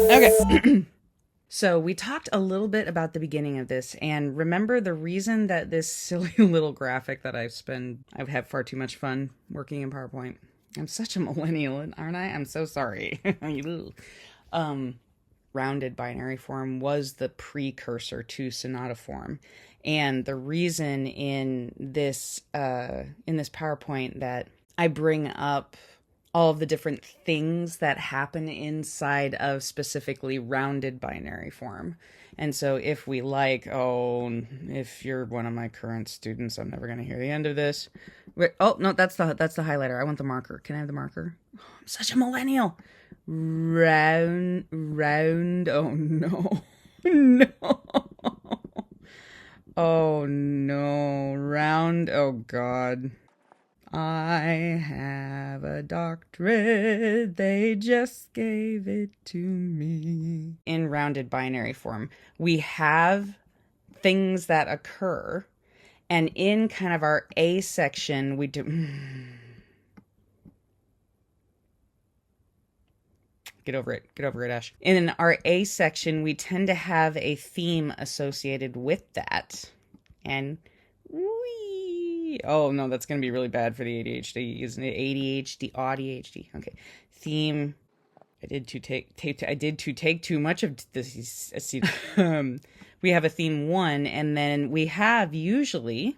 Okay. So we talked a little bit about the beginning of this, and remember the reason that this silly little graphic that I've had far too much fun working in PowerPoint. I'm such a millennial, aren't I? I'm so sorry. um, Rounded binary form was the precursor to Sonata form, and the reason in this PowerPoint that I bring up all of the different things that happen inside of specifically rounded binary form. And so if we like, oh, if you're one of my current students, I'm never going to hear the end of this. Wait, oh, no, that's the highlighter. I want the marker. Can I have the marker? Oh, I'm such a millennial. Round. Oh, no. No. Oh, no. Round. Oh, God. I have a doctorate, they just gave it to me. In rounded binary form, we have things that occur, and in kind of our A section, we do. Get over it, Ash. In our A section, we tend to have a theme associated with that. And oh no, that's going to be really bad for the ADHD, isn't it? ADHD. Okay. Theme. I did take too much of this. We have a theme 1, and then we have usually,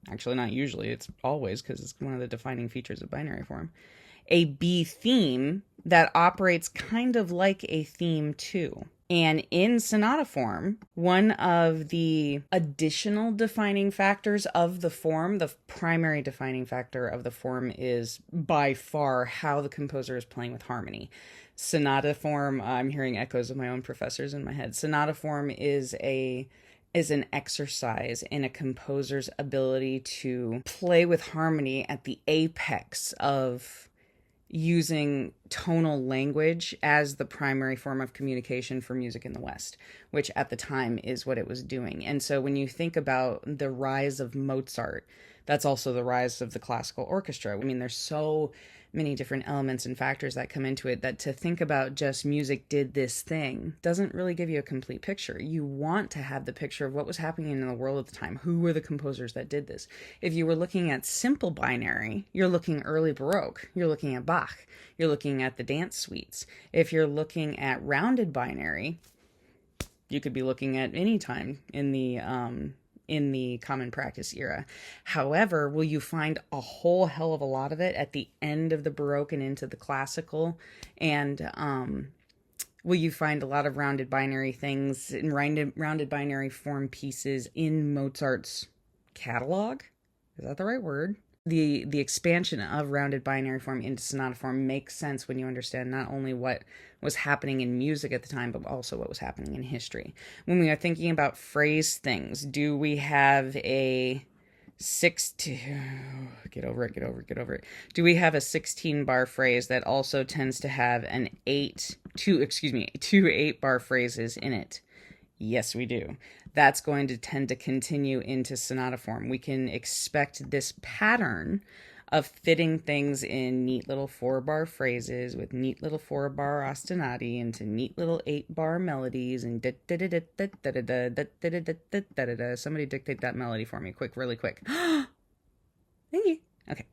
actually not usually, it's always, because it's one of the defining features of binary form, a B theme that operates kind of like a theme 2. And in sonata form, one of the additional defining factors of the form, the primary defining factor of the form, is by far how the composer is playing with harmony. Sonata form, I'm hearing echoes of my own professors in my head. Sonata form is an exercise in a composer's ability to play with harmony at the apex of using tonal language as the primary form of communication for music in the West, which at the time is what it was doing. And so when you think about the rise of Mozart, that's also the rise of the classical orchestra. I mean, there's so many different elements and factors that come into it that to think about just music did this thing doesn't really give you a complete picture. You want to have the picture of what was happening in the world at the time. Who were the composers that did this? If you were looking at simple binary, you're looking early Baroque. You're looking at Bach. You're looking at the dance suites. If you're looking at rounded binary, you could be looking at any time in the common practice era. However, will you find a whole hell of a lot of it at the end of the Baroque and into the classical? And will you find a lot of rounded binary things and rounded binary form pieces in Mozart's catalog? Is that the right word? The expansion of rounded binary form into sonata form makes sense when you understand not only what was happening in music at the time, but also what was happening in history. When we are thinking about phrase things, do we have a get over it. Do we have a 16 bar phrase that also tends to have two 8-bar phrases in it? Yes, we do. That's going to tend to continue into sonata form. We can expect this pattern of fitting things in neat little 4-bar phrases with neat little 4-bar ostinati into neat little 8-bar melodies and somebody dictate that melody for me really quick. Thank you. Okay.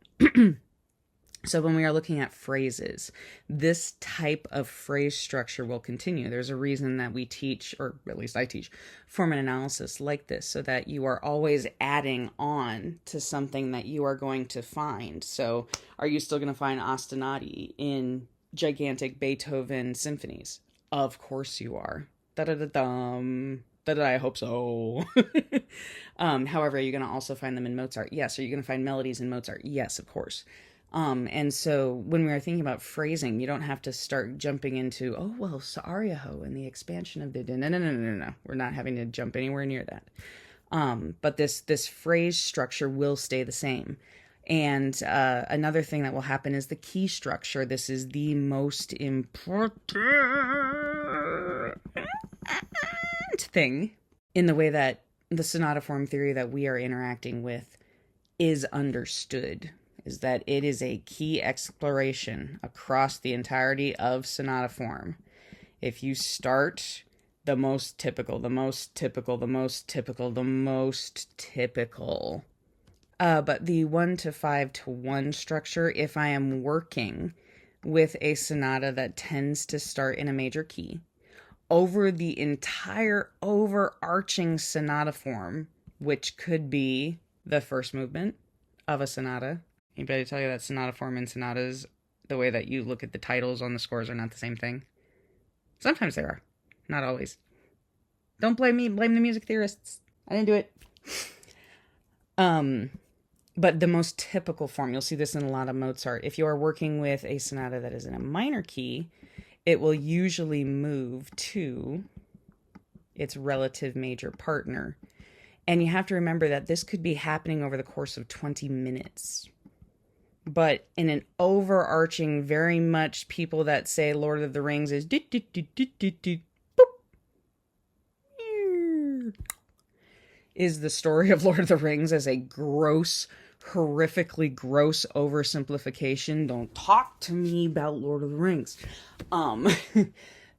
So when we are looking at phrases, this type of phrase structure will continue. There's a reason that we teach, or at least I teach, form and analysis like this, so that you are always adding on to something that you are going to find. So are you still going to find ostinati in gigantic Beethoven symphonies? Of course you are. Da-da-da-dum. I hope so. However, are you going to also find them in Mozart? Yes. Are you going to find melodies in Mozart? Yes, of course. And so when we are thinking about phrasing, you don't have to start jumping into, oh, well, Sa'ariaho and the expansion of the... No. We're not having to jump anywhere near that. But this phrase structure will stay the same. And another thing that will happen is the key structure. This is the most important thing in the way that the sonata form theory that we are interacting with is understood. is that it is a key exploration across the entirety of sonata form. If you start the most typical, but the 1 to 5 to 1 structure, if I am working with a sonata that tends to start in a major key, over the entire overarching sonata form, which could be the first movement of a sonata. Anybody tell you that sonata form and sonatas, the way that you look at the titles on the scores, are not the same thing? Sometimes they are. Not always. Don't blame me. Blame the music theorists. I didn't do it. But the most typical form, you'll see this in a lot of Mozart. If you are working with a sonata that is in a minor key, it will usually move to its relative major partner. And you have to remember that this could be happening over the course of 20 minutes. But in an overarching, very much people that say Lord of the Rings is is the story of Lord of the Rings as a gross, horrifically gross oversimplification. Don't talk to me about Lord of the Rings.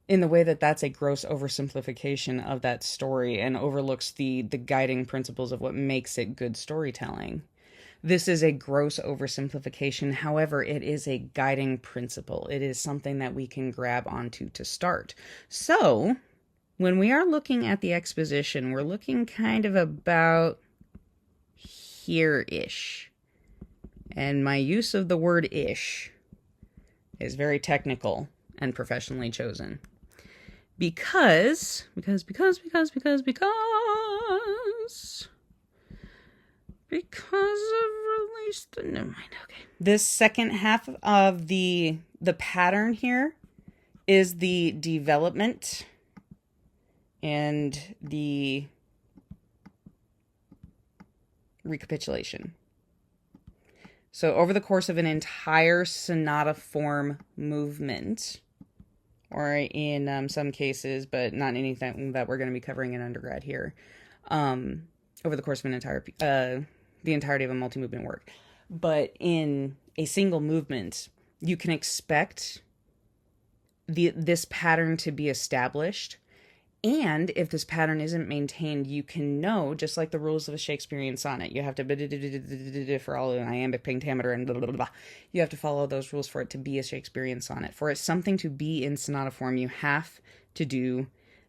In the way that that's a gross oversimplification of that story and overlooks the guiding principles of what makes it good storytelling. This is a gross oversimplification. However, it is a guiding principle. It is something that we can grab onto to start. So, when we are looking at the exposition, we're looking kind of about here-ish. And my use of the word ish is very technical and professionally chosen. Because of release the no mind. Okay. This second half of the pattern here is the development and the recapitulation. So over the course of an entire sonata form movement, or in some cases, but not anything that we're going to be covering in undergrad here, over the course of an the entirety of a multi-movement work. But in a single movement, you can expect this pattern to be established. And if this pattern isn't maintained, you can know, just like the rules of a Shakespearean sonnet, you have to, for all an iambic pentameter and blah, blah, blah, blah. You have to follow those rules for it to be a Shakespearean sonnet. For it something to be in sonata form, you have to do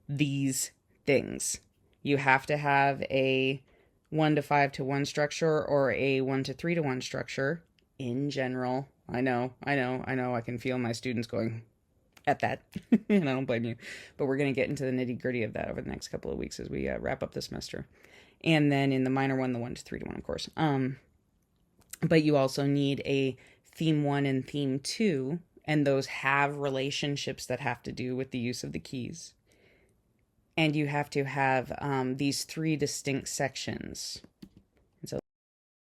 these things. You have to have a 1 to 5 to 1 structure or a 1 to 3 to 1 structure in general. I know. I can feel my students going at that, and I don't blame you. But we're going to get into the nitty-gritty of that over the next couple of weeks as we wrap up the semester. And then in the minor one, the 1 to 3 to 1, of course. But you also need a theme 1 and theme 2, and those have relationships that have to do with the use of the keys. And you have to have these 3 distinct sections. And so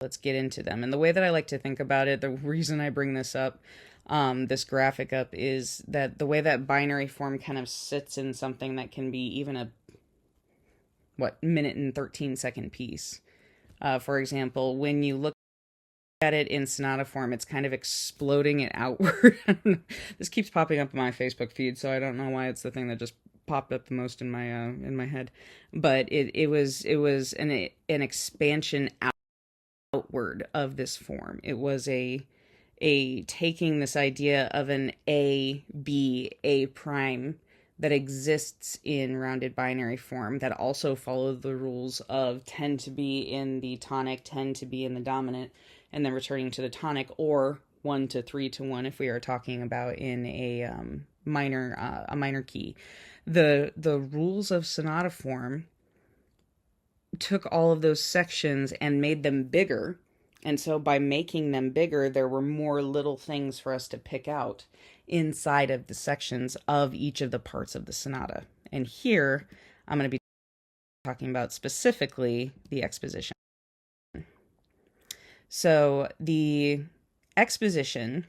let's get into them. And the way that I like to think about it, the reason I bring this up, this graphic up, is that the way that binary form kind of sits in something that can be even a minute and 13-second piece. For example, when you look at it in sonata form, it's kind of exploding it outward. This keeps popping up in my Facebook feed, so I don't know why it's the thing that just popped up the most in my head. But it was an expansion outward of this form. It was a taking this idea of an A, B, A prime that exists in rounded binary form that also follow the rules of tend to be in the tonic, tend to be in the dominant, and then returning to the tonic, or 1 to 3 to 1 if we are talking about in a minor key. The rules of sonata form took all of those sections and made them bigger. And so by making them bigger, there were more little things for us to pick out inside of the sections of each of the parts of the sonata. And here, I'm going to be talking about specifically the exposition. So the exposition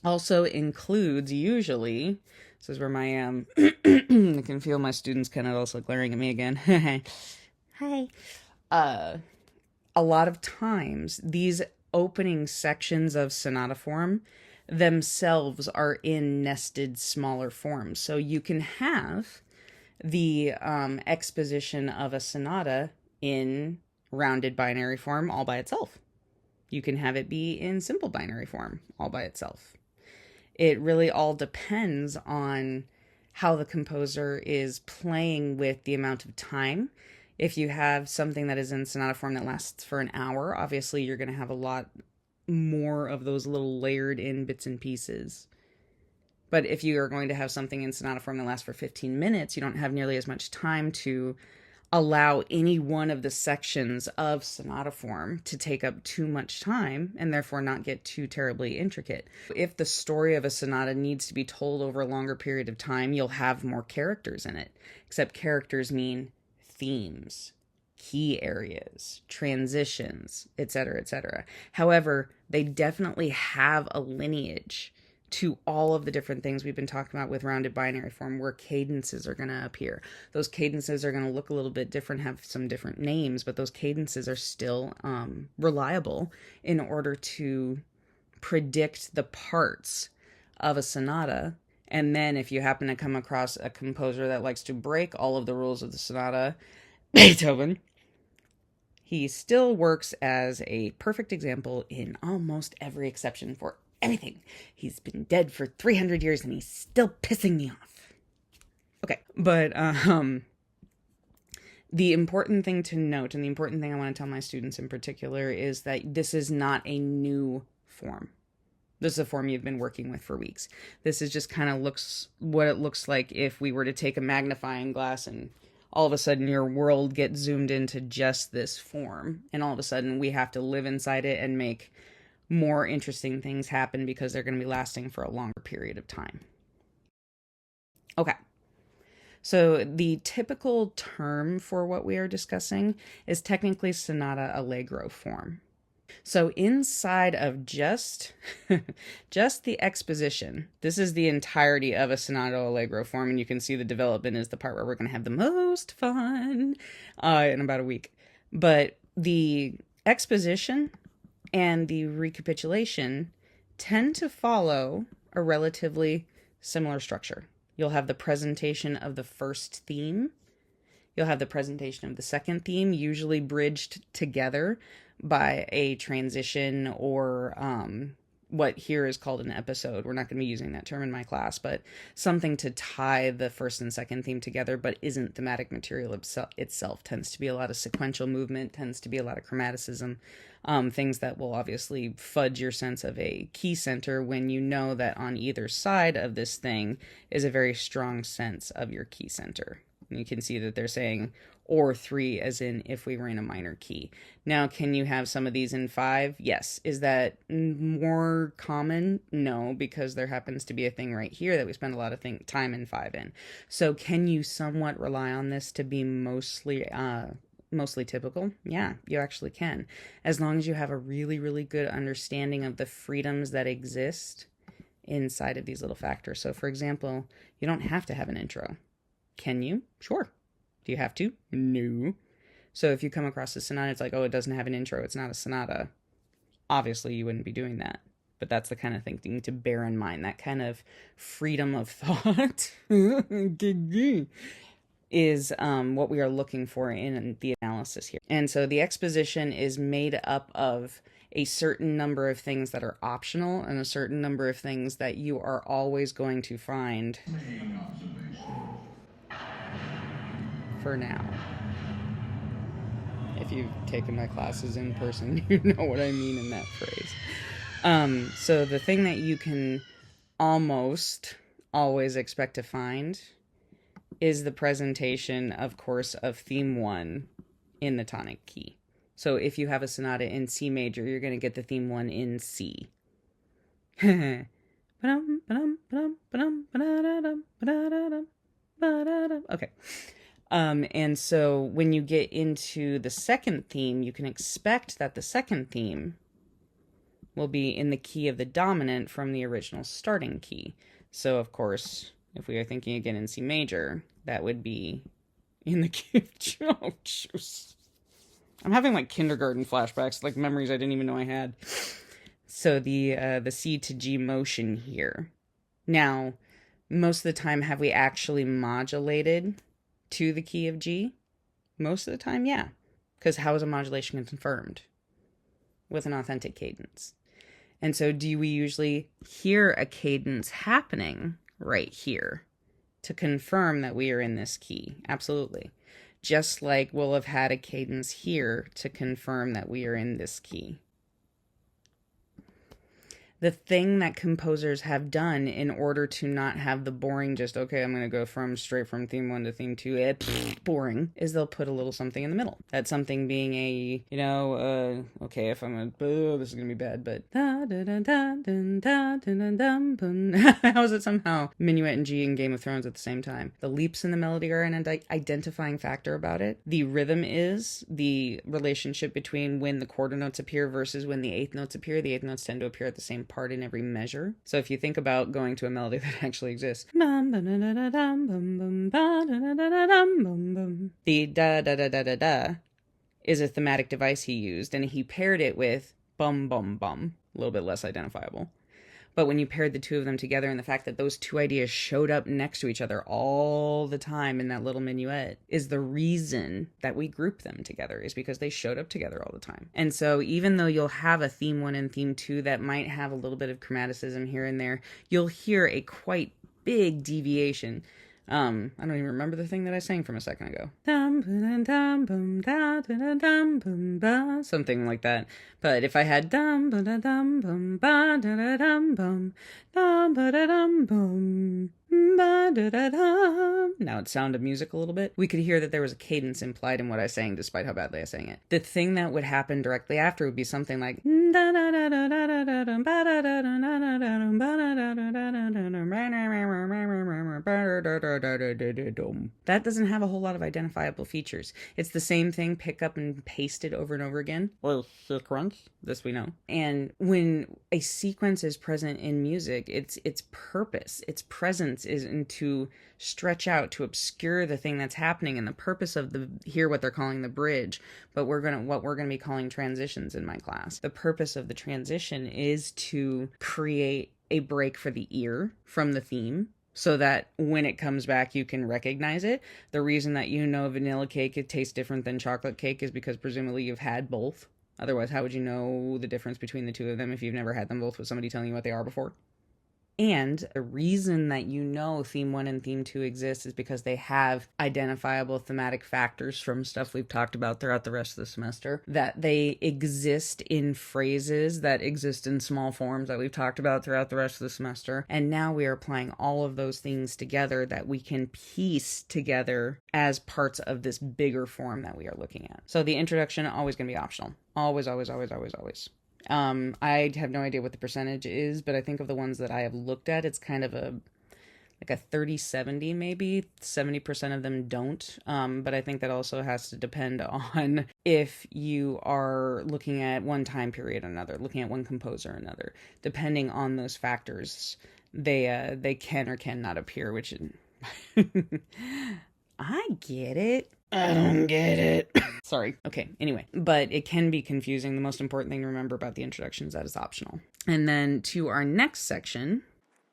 also includes usually, this is where my, I can feel my students kind of also glaring at me again. Hi. A lot of times, these opening sections of sonata form themselves are in nested smaller forms. So you can have the exposition of a sonata in rounded binary form all by itself. You can have it be in simple binary form all by itself. It really all depends on how the composer is playing with the amount of time. If you have something that is in sonata form that lasts for an hour, obviously you're going to have a lot more of those little layered in bits and pieces. But if you are going to have something in sonata form that lasts for 15 minutes, you don't have nearly as much time to allow any one of the sections of sonata form to take up too much time and therefore not get too terribly intricate. If the story of a sonata needs to be told over a longer period of time, you'll have more characters in it. Except characters mean themes, key areas, transitions, etc., etc. However, they definitely have a lineage to all of the different things we've been talking about with rounded binary form, where cadences are going to appear. Those cadences are going to look a little bit different, have some different names, but those cadences are still reliable in order to predict the parts of a sonata. And then if you happen to come across a composer that likes to break all of the rules of the sonata, Beethoven, he still works as a perfect example in almost every exception for anything. He's been dead for 300 years and he's still pissing me off. Okay, but the important thing to note, and the important thing I want to tell my students in particular, is that this is not a new form. This is a form you've been working with for weeks. This is just kind of what it looks like if we were to take a magnifying glass and all of a sudden your world gets zoomed into just this form, and all of a sudden we have to live inside it and make more interesting things happen because they're going to be lasting for a longer period of time. Okay. So the typical term for what we are discussing is technically sonata allegro form. So inside of just the exposition, this is the entirety of a sonata allegro form, and you can see the development is the part where we're going to have the most fun in about a week. But the exposition and the recapitulation tend to follow a relatively similar structure. You'll have the presentation of the first theme. You'll have the presentation of the second theme, usually bridged together by a transition or what here is called an episode. We're not going to be using that term in my class, but something to tie the first and second theme together, but isn't thematic material itself. Tends to be a lot of sequential movement, tends to be a lot of chromaticism, things that will obviously fudge your sense of a key center when you know that on either side of this thing is a very strong sense of your key center. And you can see that they're saying or 3 as in if we were in a minor key. Now, can you have some of these in 5? Yes. Is that more common? No, because there happens to be a thing right here that we spend a lot of time in 5 in. So can you somewhat rely on this to be mostly typical? Yeah, you actually can. As long as you have a really, really good understanding of the freedoms that exist inside of these little factors. So for example, you don't have to have an intro. Can you? Sure. Do you have to? No. So if you come across a sonata, it's like, oh, it doesn't have an intro, it's not a sonata. Obviously, you wouldn't be doing that. But that's the kind of thing to bear in mind. That kind of freedom of thought is what we are looking for in the analysis here. And so the exposition is made up of a certain number of things that are optional and a certain number of things that you are always going to find for now. If you've taken my classes in person, you know what I mean in that phrase. So the thing that you can almost always expect to find is the presentation, of course, of theme 1 in the tonic key. So if you have a sonata in C major, you're going to get the theme 1 in C. Okay. And so when you get into the second theme, you can expect that the second theme will be in the key of the dominant from the original starting key. So, of course, if we are thinking again in C major, that would be in the key of... Oh, I'm having like kindergarten flashbacks, like memories I didn't even know I had. So the C to G motion here. Now, most of the time, have we actually modulated to the key of G? Most of the time, yeah. Because how is a modulation confirmed? With an authentic cadence. And so do we usually hear a cadence happening right here to confirm that we are in this key? Absolutely. Just like we'll have had a cadence here to confirm that we are in this key. The thing that composers have done in order to not have the boring, just, okay, I'm going to go straight from theme 1 to theme 2, boring, is they'll put a little something in the middle. That something being a, okay, if I'm going to, this is going to be bad, but how is it somehow minuet and G in Game of Thrones at the same time? The leaps in the melody are an identifying factor about it. The rhythm is the relationship between when the quarter notes appear versus when the eighth notes appear. The eighth notes tend to appear at the same part in every measure. So if you think about going to a melody that actually exists, the da da da da da da is a thematic device he used, and he paired it with bum bum bum, a little bit less identifiable. But when you paired the two of them together, and the fact that those two ideas showed up next to each other all the time in that little minuet is the reason that we group them together, is because they showed up together all the time. And so even though you'll have a theme 1 and theme 2 that might have a little bit of chromaticism here and there, you'll hear a quite big deviation. I don't even remember the thing that I sang from a second ago. Something like that. But if I had now it's Sound of Music a little bit, we could hear that there was a cadence implied in what I sang despite how badly I sang it. The thing that would happen directly after would be something like that doesn't have a whole lot of identifiable features. It's the same thing, pick up and pasted over and over again. Well, sequence, this we know. And when a sequence is present in music, its purpose, its presence is to stretch out, to obscure the thing that's happening. And the purpose of what they're calling the bridge, but what we're gonna be calling transitions in my class. The purpose of the transition is to create a break for the ear from the theme, so that when it comes back, you can recognize it. The reason that vanilla cake tastes different than chocolate cake is because presumably you've had both. Otherwise, how would you know the difference between the two of them if you've never had them both with somebody telling you what they are before? And the reason that theme 1 and theme 2 exist is because they have identifiable thematic factors from stuff we've talked about throughout the rest of the semester, that they exist in phrases that exist in small forms that we've talked about throughout the rest of the semester. And now we are applying all of those things together that we can piece together as parts of this bigger form that we are looking at. So the introduction, always going to be optional. Always, always, always, always, always. I have no idea what the percentage is, but I think of the ones that I have looked at, it's kind of a 30-70 maybe. 70% of them don't. But I think that also has to depend on if you are looking at one time period or another, looking at one composer or another. Depending on those factors, they can or cannot appear, which I get it. I don't get it. Sorry. Okay, anyway. But it can be confusing. The most important thing to remember about the introduction is that it's optional. And then to our next section,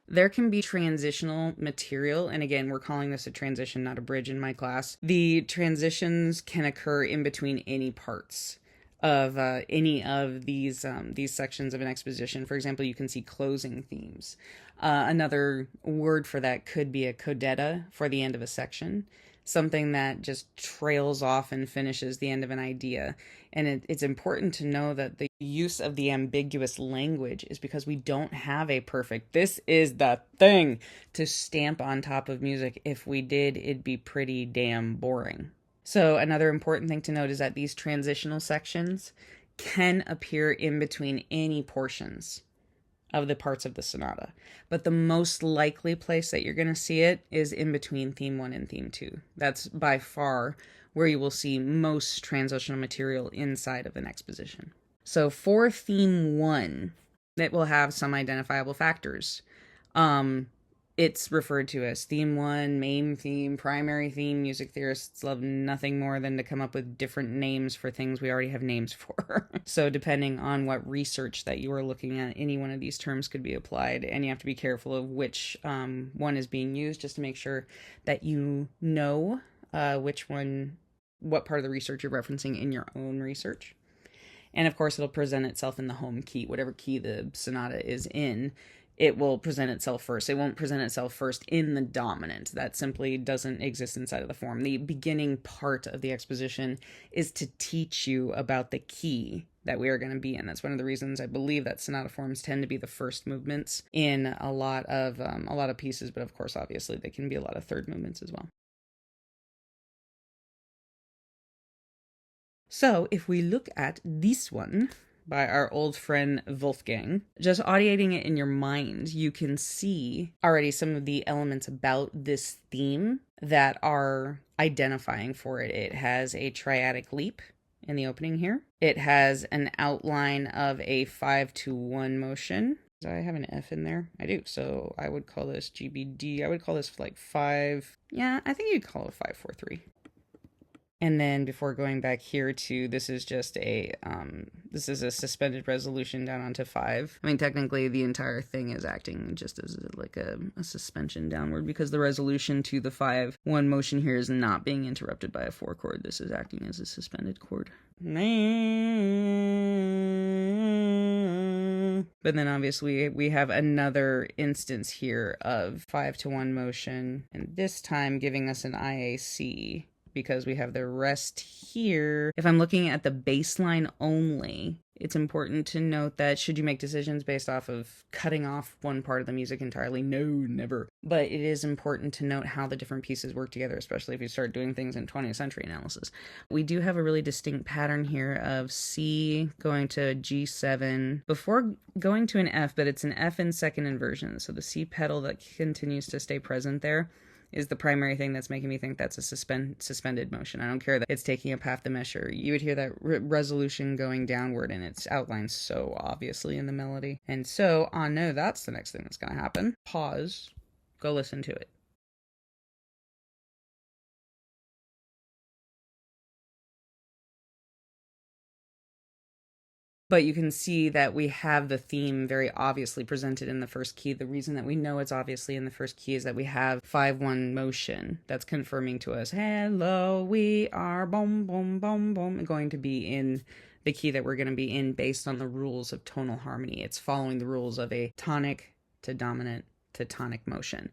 there can be transitional material. And again, we're calling this a transition, not a bridge in my class. The transitions can occur in between any parts of any of these sections of an exposition. For example, you can see closing themes. Another word for that could be a codetta for the end of a section. Something that just trails off and finishes the end of an idea. And it's important to know that the use of the ambiguous language is because we don't have a perfect, this is the thing, to stamp on top of music. If we did, it'd be pretty damn boring. So another important thing to note is that these transitional sections can appear in between any portions of the parts of the sonata. But the most likely place that you're going to see it is in between theme 1 and theme 2. That's by far where you will see most transitional material inside of an exposition. So for theme 1, it will have some identifiable factors. It's referred to as theme 1, main theme, primary theme. Music theorists love nothing more than to come up with different names for things we already have names for. So depending on what research that you are looking at, any one of these terms could be applied, and you have to be careful of which one is being used, just to make sure that you know which one, what part of the research you're referencing in your own research. And of course, it'll present itself in the home key, whatever key the sonata is in. It will present itself first. It won't present itself first in the dominant. That simply doesn't exist inside of the form. The beginning part of the exposition is to teach you about the key that we are going to be in. That's one of the reasons I believe that sonata forms tend to be the first movements in a lot of pieces, but of course, obviously, they can be a lot of third movements as well. So if we look at this one by our old friend Wolfgang, just audiating it in your mind, you can see already some of the elements about this theme that are identifying for it. It has a triadic leap in the opening here. It has an outline of a 5-1 motion. Do I have an F in there? I do. So I would call this GBD. I would call this like 5. Yeah, I think you'd call it 5-4-3. And then before going back here to, this is just a, this is a suspended resolution down onto 5. I mean, technically the entire thing is acting just as like a suspension downward, because the resolution to the 5-1 motion here is not being interrupted by a 4 chord. This is acting as a suspended chord. But then obviously we have another instance here of 5-1 motion, and this time giving us an IAC, because we have the rest here. If I'm looking at the bass line only, it's important to note that should you make decisions based off of cutting off one part of the music entirely? No, never. But it is important to note how the different pieces work together, especially if you start doing things in 20th century analysis. We do have a really distinct pattern here of C going to G7 before going to an F, but it's an F in second inversion. So the C pedal that continues to stay present there is the primary thing that's making me think that's a suspended motion. I don't care that it's taking up half the measure. You would hear that resolution going downward, and it's outlined so obviously in the melody. And so, no, that's the next thing that's going to happen. Pause. Go listen to it. But you can see that we have the theme very obviously presented in the first key. The reason that we know it's obviously in the first key is that we have 5-1 motion that's confirming to us, hello, we are boom, boom, boom, boom, going to be in the key that we're going to be in based on the rules of tonal harmony. It's following the rules of a tonic to dominant to tonic motion.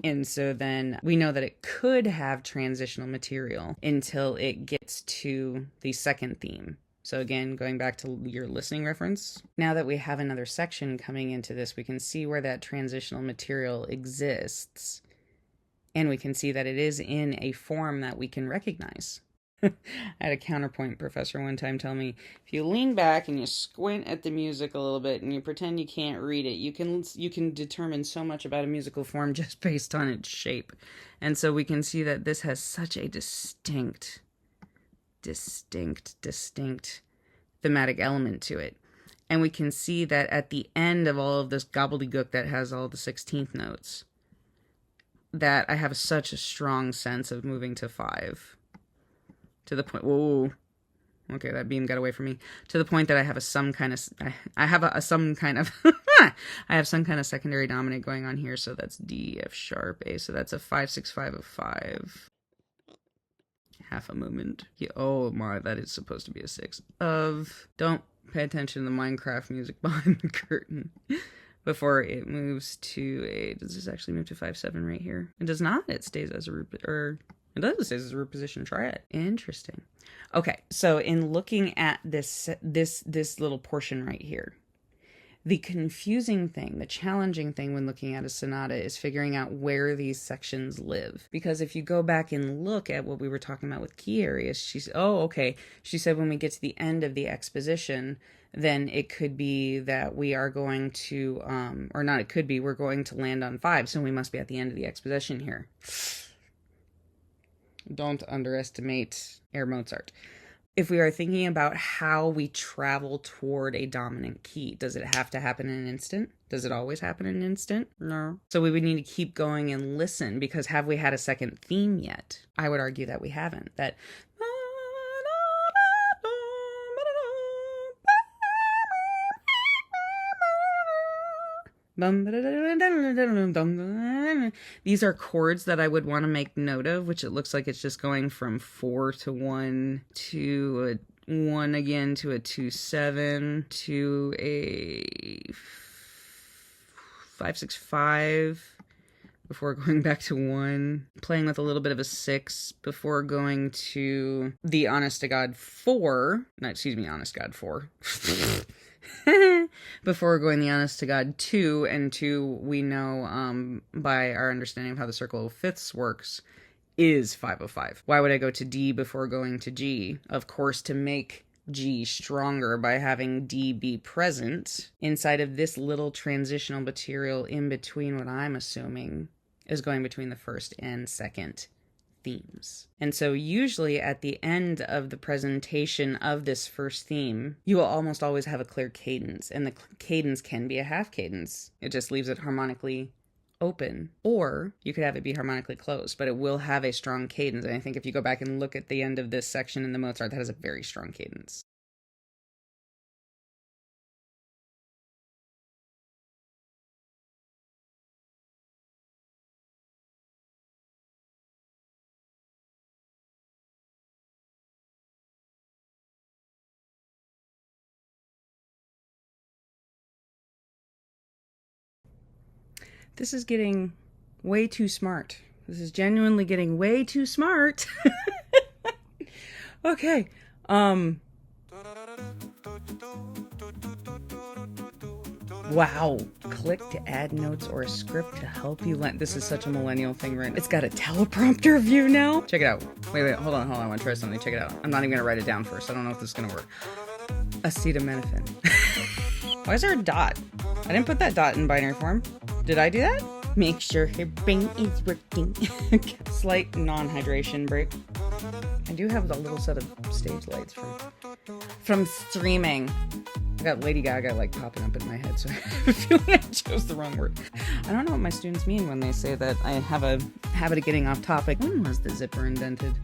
And so then we know that it could have transitional material until it gets to the second theme. So again, going back to your listening reference, now that we have another section coming into this, we can see where that transitional material exists. And we can see that it is in a form that we can recognize. I had a counterpoint professor one time tell me, if you lean back and you squint at the music a little bit and you pretend you can't read it, you can determine so much about a musical form just based on its shape. And so we can see that this has such a distinct thematic element to it. And we can see that at the end of all of this gobbledygook that has all the 16th notes, that I have such a strong sense of moving to 5. To the point, whoa, okay, that beam got away from me. To the point that I have some kind of secondary dominant going on here. So that's D, F sharp, A. So that's a 5-6-5 of 5. Half a movement. Yeah, oh my, that is supposed to be a 6 of. Don't pay attention to the Minecraft music behind the curtain. Before it moves to a. Does this actually move to 5-7 right here? It does not. It stays as a it does. It stays as a root position triad. Interesting. Okay, so in looking at this little portion right here, the confusing thing, the challenging thing when looking at a sonata is figuring out where these sections live. Because if you go back and look at what we were talking about with key areas, she said when we get to the end of the exposition, then it could be that we are going to, we're going to land on 5, so we must be at the end of the exposition here. Don't underestimate Air Mozart. if we are thinking about how we travel toward a dominant key, does it have to happen in an instant? Does it always happen in an instant? No. So we would need to keep going and listen, because have we had a second theme yet? I would argue that we haven't. That these are chords that I would want to make note of, which it looks like it's just going from 4 to 1 to a 1 again to a 2-7 to a 5-6-5 before going back to 1, playing with a little bit of a 6 before going to the honest to God 4. No, excuse me, honest God 4. Before going the honest to God 2, and 2 we know by our understanding of how the circle of fifths works is 5/5. Why would I go to D before going to G? Of course, to make G stronger by having D be present inside of this little transitional material in between what I'm assuming is going between the first and second themes. And so usually at the end of the presentation of this first theme, you will almost always have a clear cadence, and the cadence can be a half cadence. It just leaves it harmonically open, or you could have it be harmonically closed, but it will have a strong cadence. And I think if you go back and look at the end of this section in the Mozart, that has a very strong cadence. This is getting way too smart. This is genuinely getting way too smart. Okay. Wow. Click to add notes or a script to help you learn. This is such a millennial thing, right? It's got a teleprompter view now. Check it out. Wait, hold on. I want to try something. Check it out. I'm not even going to write it down first. I don't know if this is going to work. Acetaminophen. Why is there a dot? I didn't put that dot in binary form. Did I do that? Make sure your brain is working. Slight non-hydration break. I do have a little set of stage lights from streaming. I got Lady Gaga like popping up in my head, so I have a feeling I chose the wrong word. I don't know what my students mean when they say that I have a habit of getting off topic. When was the zipper invented?